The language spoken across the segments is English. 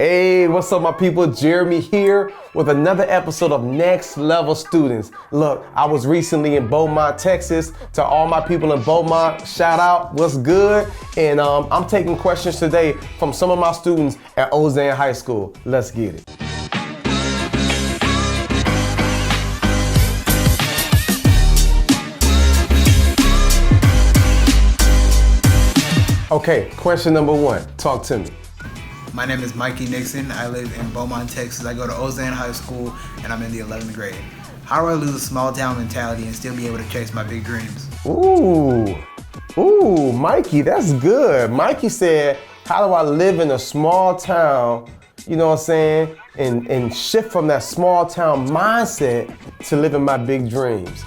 Hey, what's up my people? Jeremy here with another episode of Next Level Students. Look, I was recently in Beaumont, Texas. To all my people in Beaumont, shout out, what's good? And I'm taking questions today from some of my students at Ozen High School. Let's get it. Okay, question number one, talk to me. My name is Mikey Nixon. I live in Beaumont, Texas. I go to Ozen High School and I'm in the 11th grade. How do I lose a small town mentality and still be able to chase my big dreams? Ooh, Mikey, that's good. Mikey said, how do I live in a small town, you know what I'm saying, and shift from that small town mindset to living my big dreams?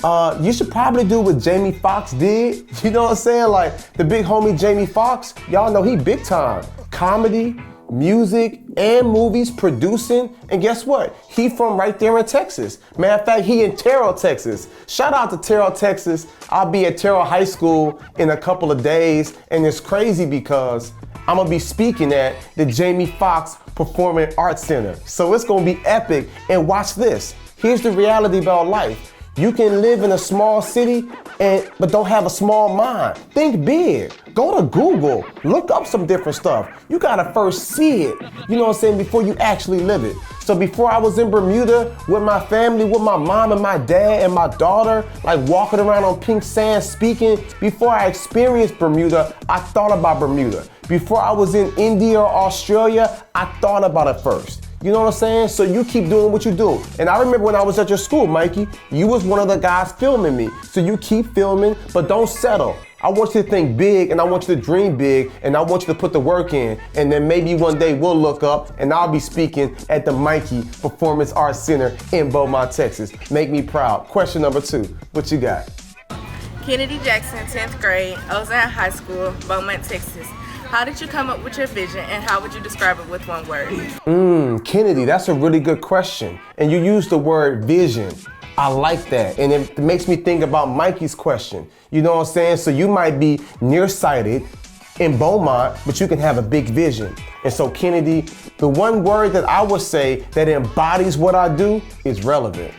You should probably do what Jamie Foxx did. You know what I'm saying? Like the big homie Jamie Foxx, y'all know he big time. Comedy, music, and movies producing. And guess what? He from right there in Texas. Matter of fact, he in Terrell, Texas. Shout out to Terrell, Texas. I'll be at Terrell High School in a couple of days. And it's crazy because I'm gonna be speaking at the Jamie Foxx Performing Arts Center. So it's gonna be epic. And watch this. Here's the reality about life. You can live in a small city but don't have a small mind. Think big. Go to Google. Look up some different stuff. You gotta first see it, you know what I'm saying, before you actually live it. So before I was in Bermuda with my family, with my mom and my dad and my daughter, like walking around on pink sand speaking, before I experienced Bermuda, I thought about Bermuda. Before I was in India or Australia, I thought about it first. You know what I'm saying? So you keep doing what you do. And I remember when I was at your school, Mikey, you was one of the guys filming me. So you keep filming, but don't settle. I want you to think big and I want you to dream big and I want you to put the work in. And then maybe one day we'll look up and I'll be speaking at the Mikey Performance Arts Center in Beaumont, Texas. Make me proud. Question number two, what you got? Kennedy Jackson, 10th grade, Ozen High School, Beaumont, Texas. How did you come up with your vision and how would you describe it with one word? Kennedy, that's a really good question. And you used the word vision. I like that. And it makes me think about Mikey's question. You know what I'm saying? So you might be nearsighted in Beaumont, but you can have a big vision. And so Kennedy, the one word that I would say that embodies what I do is relevant.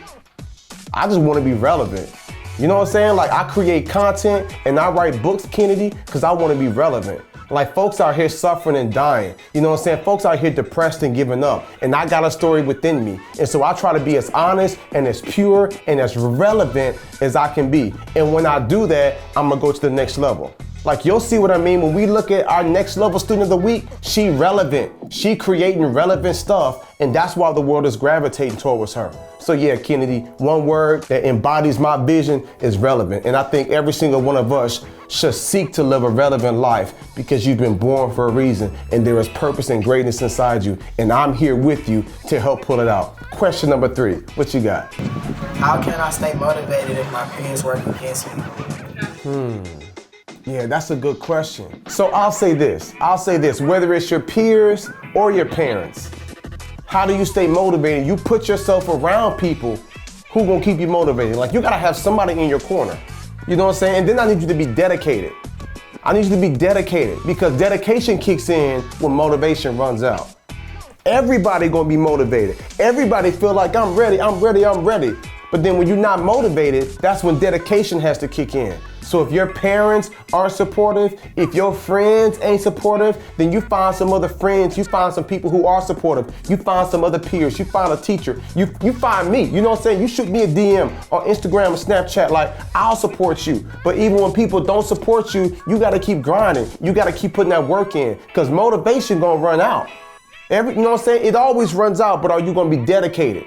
I just want to be relevant. You know what I'm saying? Like I create content and I write books, Kennedy, because I want to be relevant. Like folks out here suffering and dying. You know what I'm saying? Folks out here depressed and giving up. And I got a story within me. And so I try to be as honest and as pure and as relevant as I can be. And when I do that, I'm gonna go to the next level. Like you'll see what I mean when we look at our next level student of the week, she relevant. She creating relevant stuff and that's why the world is gravitating towards her. So yeah, Kennedy, one word that embodies my vision is relevant. And I think every single one of us should seek to live a relevant life because you've been born for a reason and there is purpose and greatness inside you. And I'm here with you to help pull it out. Question number three, what you got? How can I stay motivated if my peers work against me? Yeah, that's a good question. So I'll say this, whether it's your peers or your parents, how do you stay motivated? You put yourself around people who gonna keep you motivated. Like you gotta have somebody in your corner. You know what I'm saying? And then I need you to be dedicated. I need you to be dedicated because dedication kicks in when motivation runs out. Everybody gonna be motivated. Everybody feel like I'm ready. But then when you're not motivated, that's when dedication has to kick in. So if your parents aren't supportive, if your friends ain't supportive, then you find some other friends, you find some people who are supportive, you find some other peers, you find a teacher, you find me, you know what I'm saying? You shoot me a DM on Instagram or Snapchat, like I'll support you. But even when people don't support you, you gotta keep grinding. You gotta keep putting that work in because motivation gonna run out. You know what I'm saying? It always runs out, but are you gonna be dedicated?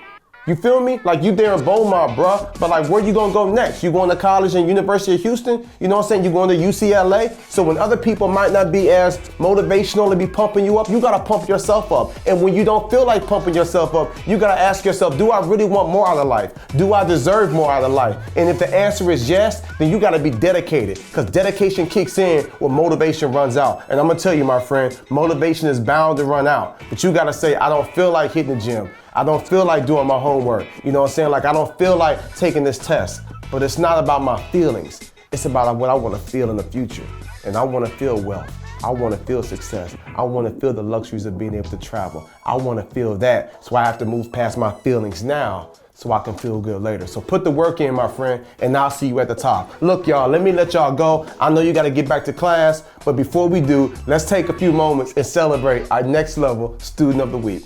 You feel me? Like you there in Beaumont, bruh. But like where you gonna go next? You going to college in University of Houston? You know what I'm saying? You going to UCLA? So when other people might not be as motivational to be pumping you up, you gotta pump yourself up. And when you don't feel like pumping yourself up, you gotta ask yourself, do I really want more out of life? Do I deserve more out of life? And if the answer is yes, then you gotta be dedicated because dedication kicks in when motivation runs out. And I'm gonna tell you, my friend, motivation is bound to run out. But you gotta say, I don't feel like hitting the gym. I don't feel like doing my homework. You know what I'm saying? Like I don't feel like taking this test. But it's not about my feelings. It's about what I want to feel in the future. And I want to feel wealth. I want to feel success. I want to feel the luxuries of being able to travel. I want to feel that. So I have to move past my feelings now so I can feel good later. So put the work in, my friend, and I'll see you at the top. Look, y'all, let me let y'all go. I know you got to get back to class, but before we do, let's take a few moments and celebrate our next level student of the week.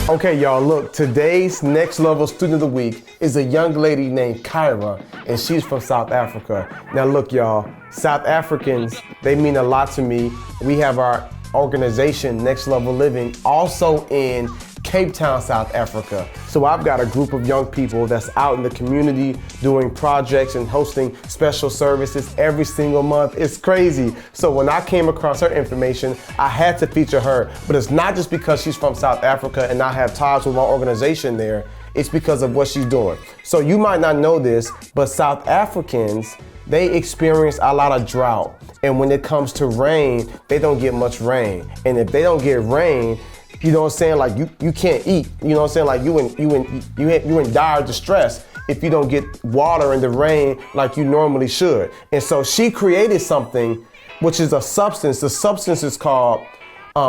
Okay, y'all, look, today's next level student of the week is a young lady named Kyra, and she's from South Africa. Now look, y'all, South Africans, they mean a lot to me. We have our organization, Next Level Living, also in Cape Town, South Africa. So I've got a group of young people that's out in the community doing projects and hosting special services every single month. It's crazy. So when I came across her information, I had to feature her. But it's not just because she's from South Africa and I have ties with my organization there. It's because of what she's doing. So you might not know this, but South Africans, they experience a lot of drought. And when it comes to rain, they don't get much rain. And if they don't get rain, you know what I'm saying, like you can't eat. You know what I'm saying, like you in dire distress if you don't get water in the rain like you normally should. And so she created something which is a substance. The substance is called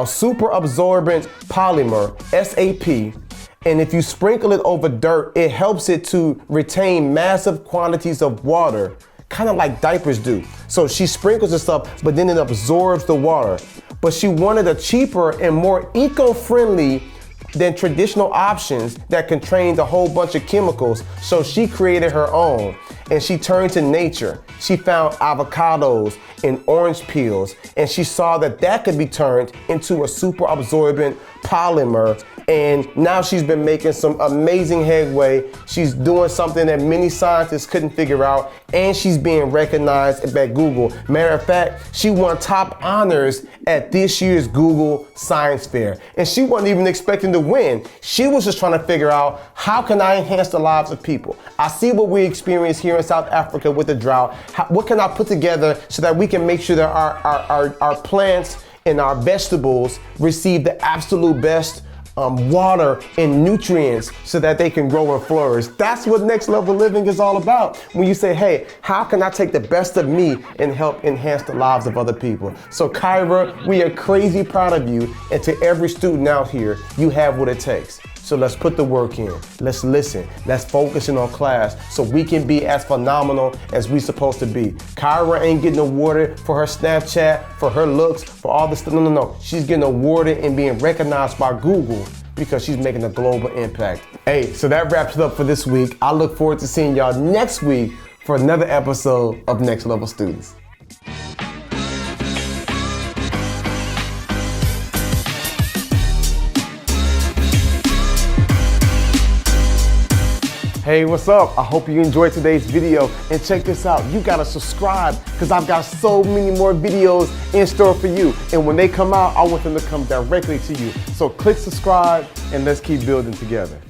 super absorbent polymer, SAP. And if you sprinkle it over dirt, it helps it to retain massive quantities of water, kind of like diapers do. So she sprinkles this up, but then it absorbs the water. But she wanted a cheaper and more eco-friendly than traditional options that contained a whole bunch of chemicals. So she created her own, and she turned to nature. She found avocados and orange peels, and she saw that that could be turned into a super absorbent polymer. And now she's been making some amazing headway. She's doing something that many scientists couldn't figure out, and she's being recognized at Google. Matter of fact, she won top honors at this year's Google Science Fair. And she wasn't even expecting to win. She was just trying to figure out, how can I enhance the lives of people? I see what we experience here in South Africa with the drought. What can I put together so that we can make sure that our plants and our vegetables receive the absolute best water and nutrients so that they can grow and flourish. That's what Next Level Living is all about. When you say, hey, how can I take the best of me and help enhance the lives of other people? So Kyra, we are crazy proud of you, and to every student out here, you have what it takes. So let's put the work in. Let's listen. Let's focus in on class so we can be as phenomenal as we supposed to be. Kyra ain't getting awarded for her Snapchat, for her looks, for all this stuff. No. She's getting awarded and being recognized by Google because she's making a global impact. Hey, so that wraps it up for this week. I look forward to seeing y'all next week for another episode of Next Level Students. Hey, what's up? I hope you enjoyed today's video, and check this out. You gotta subscribe because I've got so many more videos in store for you. And when they come out, I want them to come directly to you. So click subscribe and let's keep building together.